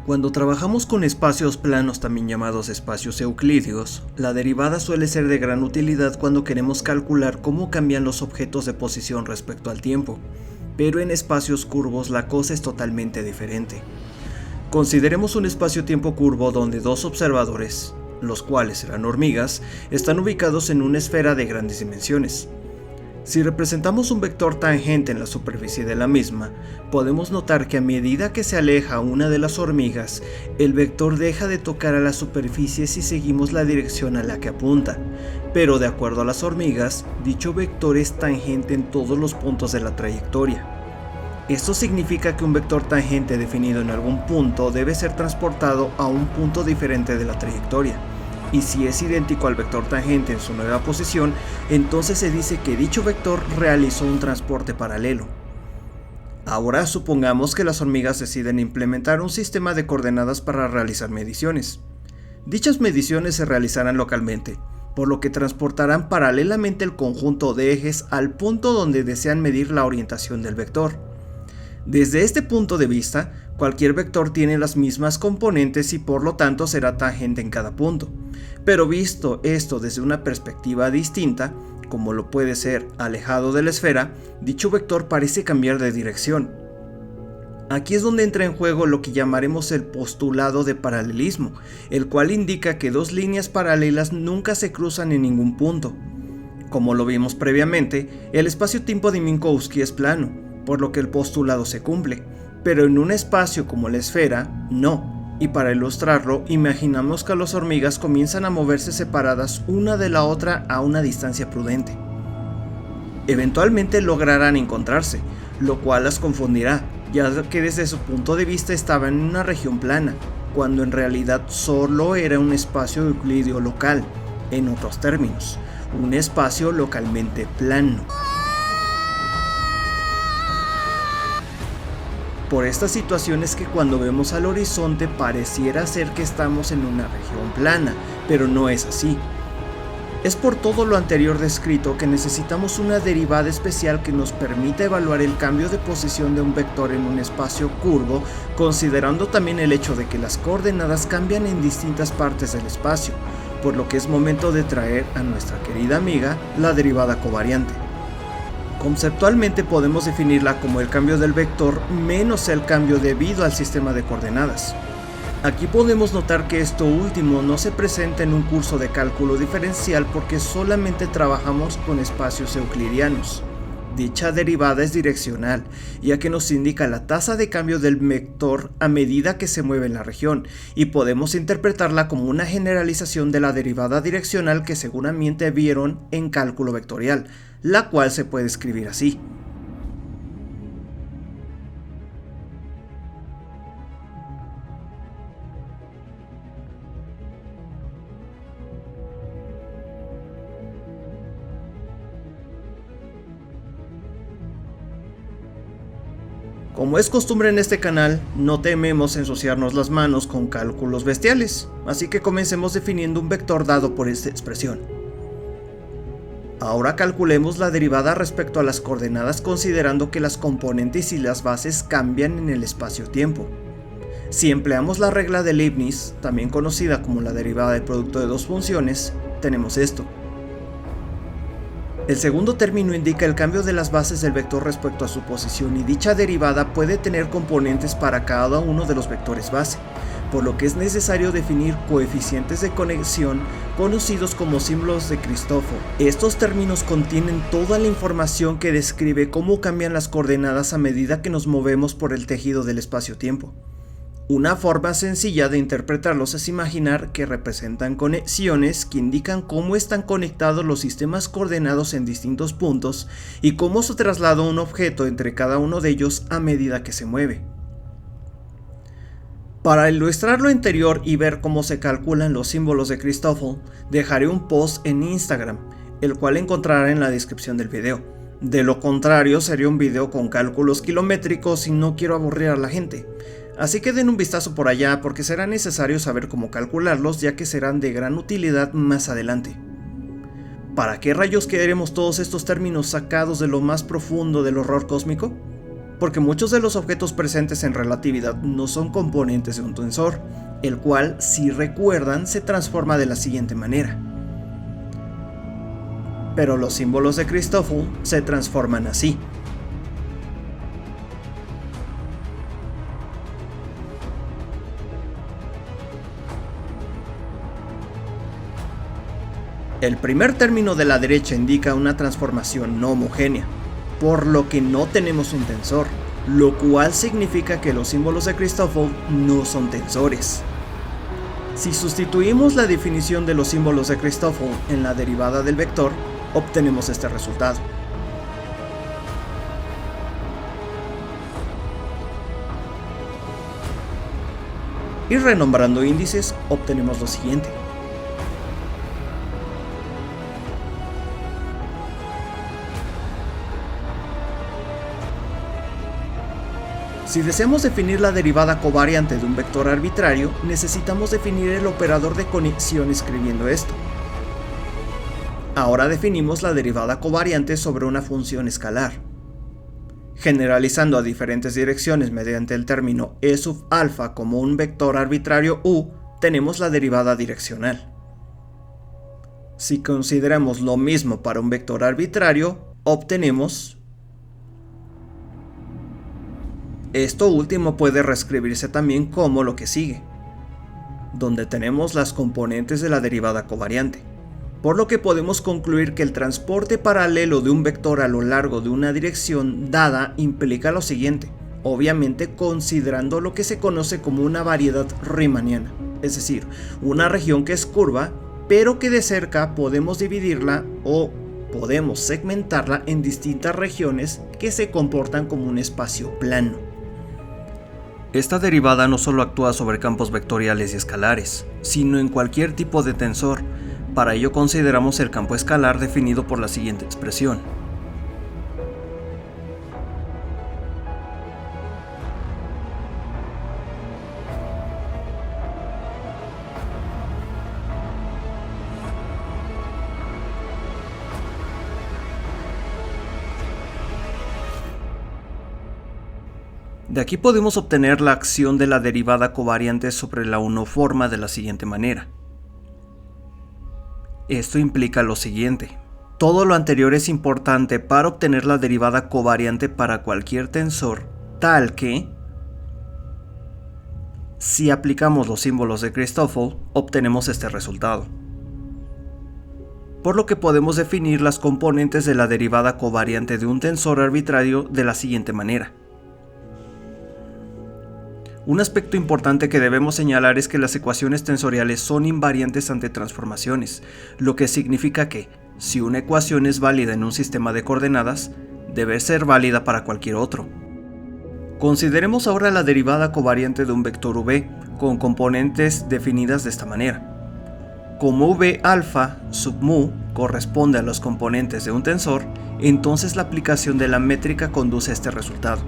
Cuando trabajamos con espacios planos, también llamados espacios euclídeos, la derivada suele ser de gran utilidad cuando queremos calcular cómo cambian los objetos de posición respecto al tiempo, pero en espacios curvos la cosa es totalmente diferente. Consideremos un espacio-tiempo curvo donde dos observadores, los cuales serán hormigas, están ubicados en una esfera de grandes dimensiones. Si representamos un vector tangente en la superficie de la misma, podemos notar que a medida que se aleja una de las hormigas, el vector deja de tocar a la superficie si seguimos la dirección a la que apunta, pero de acuerdo a las hormigas, dicho vector es tangente en todos los puntos de la trayectoria. Esto significa que un vector tangente definido en algún punto debe ser transportado a un punto diferente de la trayectoria. Y si es idéntico al vector tangente en su nueva posición, entonces se dice que dicho vector realizó un transporte paralelo. Ahora supongamos que las hormigas deciden implementar un sistema de coordenadas para realizar mediciones. Dichas mediciones se realizarán localmente, por lo que transportarán paralelamente el conjunto de ejes al punto donde desean medir la orientación del vector. Desde este punto de vista, cualquier vector tiene las mismas componentes y por lo tanto será tangente en cada punto. Pero visto esto desde una perspectiva distinta, como lo puede ser alejado de la esfera, dicho vector parece cambiar de dirección. Aquí es donde entra en juego lo que llamaremos el postulado de paralelismo, el cual indica que dos líneas paralelas nunca se cruzan en ningún punto. Como lo vimos previamente, el espacio-tiempo de Minkowski es plano, por lo que el postulado se cumple, pero en un espacio como la esfera, no. Y para ilustrarlo, imaginamos que las hormigas comienzan a moverse separadas una de la otra a una distancia prudente. Eventualmente lograrán encontrarse, lo cual las confundirá, ya que desde su punto de vista estaban en una región plana, cuando en realidad solo era un espacio euclídeo local, en otros términos, un espacio localmente plano. Por esta situación es que cuando vemos al horizonte pareciera ser que estamos en una región plana, pero no es así. Es por todo lo anterior descrito que necesitamos una derivada especial que nos permita evaluar el cambio de posición de un vector en un espacio curvo, considerando también el hecho de que las coordenadas cambian en distintas partes del espacio, por lo que es momento de traer a nuestra querida amiga la derivada covariante. Conceptualmente podemos definirla como el cambio del vector menos el cambio debido al sistema de coordenadas. Aquí podemos notar que esto último no se presenta en un curso de cálculo diferencial porque solamente trabajamos con espacios euclidianos. Dicha derivada es direccional, ya que nos indica la tasa de cambio del vector a medida que se mueve en la región, y podemos interpretarla como una generalización de la derivada direccional que seguramente vieron en cálculo vectorial, la cual se puede escribir así. Como es costumbre en este canal, no tememos ensuciarnos las manos con cálculos bestiales, así que comencemos definiendo un vector dado por esta expresión. Ahora calculemos la derivada respecto a las coordenadas considerando que las componentes y las bases cambian en el espacio-tiempo. Si empleamos la regla de Leibniz, también conocida como la derivada del producto de dos funciones, tenemos esto. El segundo término indica el cambio de las bases del vector respecto a su posición y dicha derivada puede tener componentes para cada uno de los vectores base, por lo que es necesario definir coeficientes de conexión conocidos como símbolos de Cristoforo. Estos términos contienen toda la información que describe cómo cambian las coordenadas a medida que nos movemos por el tejido del espacio-tiempo. Una forma sencilla de interpretarlos es imaginar que representan conexiones que indican cómo están conectados los sistemas coordenados en distintos puntos y cómo se traslada un objeto entre cada uno de ellos a medida que se mueve. Para ilustrar lo anterior y ver cómo se calculan los símbolos de Cristoforo, dejaré un post en Instagram, el cual encontrará en la descripción del video. De lo contrario, sería un video con cálculos kilométricos y no quiero aburrir a la gente. Así que den un vistazo por allá porque será necesario saber cómo calcularlos, ya que serán de gran utilidad más adelante. ¿Para qué rayos queremos todos estos términos sacados de lo más profundo del horror cósmico? porque muchos de los objetos presentes en relatividad no son componentes de un tensor, el cual, si recuerdan, se transforma de la siguiente manera. Pero los símbolos de Christoffel se transforman así. El primer término de la derecha indica una transformación no homogénea, por lo que no tenemos un tensor, lo cual significa que los símbolos de Christoffel no son tensores. Si sustituimos la definición de los símbolos de Christoffel en la derivada del vector, obtenemos este resultado. Y renombrando índices, obtenemos lo siguiente. Si deseamos definir la derivada covariante de un vector arbitrario, necesitamos definir el operador de conexión escribiendo esto. Ahora definimos la derivada covariante sobre una función escalar. Generalizando a diferentes direcciones mediante el término E sub alfa como un vector arbitrario U, tenemos la derivada direccional. Si consideramos lo mismo para un vector arbitrario, obtenemos... Esto último puede reescribirse también como lo que sigue, donde tenemos las componentes de la derivada covariante, por lo que podemos concluir que el transporte paralelo de un vector a lo largo de una dirección dada implica lo siguiente, obviamente considerando lo que se conoce como una variedad riemanniana, es decir, una región que es curva, pero que de cerca podemos dividirla o podemos segmentarla en distintas regiones que se comportan como un espacio plano. Esta derivada no solo actúa sobre campos vectoriales y escalares, sino en cualquier tipo de tensor. Para ello consideramos el campo escalar definido por la siguiente expresión. De aquí podemos obtener la acción de la derivada covariante sobre la uniforma de la siguiente manera. Esto implica lo siguiente. Todo lo anterior es importante para obtener la derivada covariante para cualquier tensor, tal que, si aplicamos los símbolos de Christoffel, obtenemos este resultado. Por lo que podemos definir las componentes de la derivada covariante de un tensor arbitrario de la siguiente manera. Un aspecto importante que debemos señalar es que las ecuaciones tensoriales son invariantes ante transformaciones, lo que significa que, si una ecuación es válida en un sistema de coordenadas, debe ser válida para cualquier otro. Consideremos ahora la derivada covariante de un vector v con componentes definidas de esta manera. Como v alfa sub mu corresponde a los componentes de un tensor, entonces la aplicación de la métrica conduce a este resultado.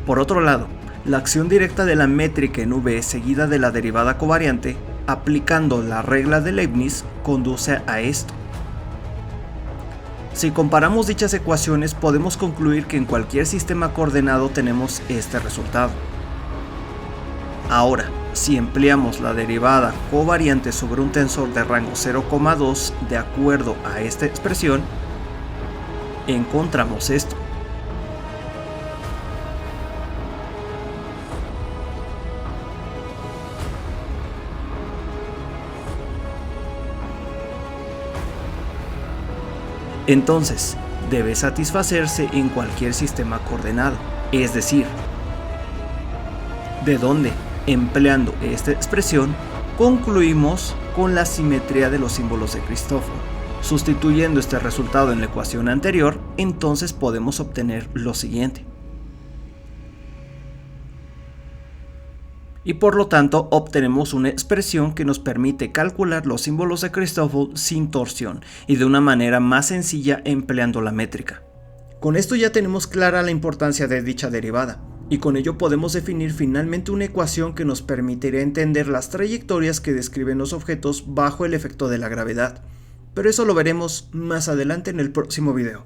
Por otro lado, la acción directa de la métrica en V seguida de la derivada covariante, aplicando la regla de Leibniz, conduce a esto. Si comparamos dichas ecuaciones, podemos concluir que en cualquier sistema coordenado tenemos este resultado. Ahora, si empleamos la derivada covariante sobre un tensor de rango 0,2 de acuerdo a esta expresión, encontramos esto. Entonces, debe satisfacerse en cualquier sistema coordenado, es decir, de donde, empleando esta expresión, concluimos con la simetría de los símbolos de Christoffel. Sustituyendo este resultado en la ecuación anterior, entonces podemos obtener lo siguiente. Y por lo tanto obtenemos una expresión que nos permite calcular los símbolos de Christoffel sin torsión y de una manera más sencilla empleando la métrica. Con esto ya tenemos clara la importancia de dicha derivada, y con ello podemos definir finalmente una ecuación que nos permitirá entender las trayectorias que describen los objetos bajo el efecto de la gravedad. Pero eso lo veremos más adelante en el próximo video.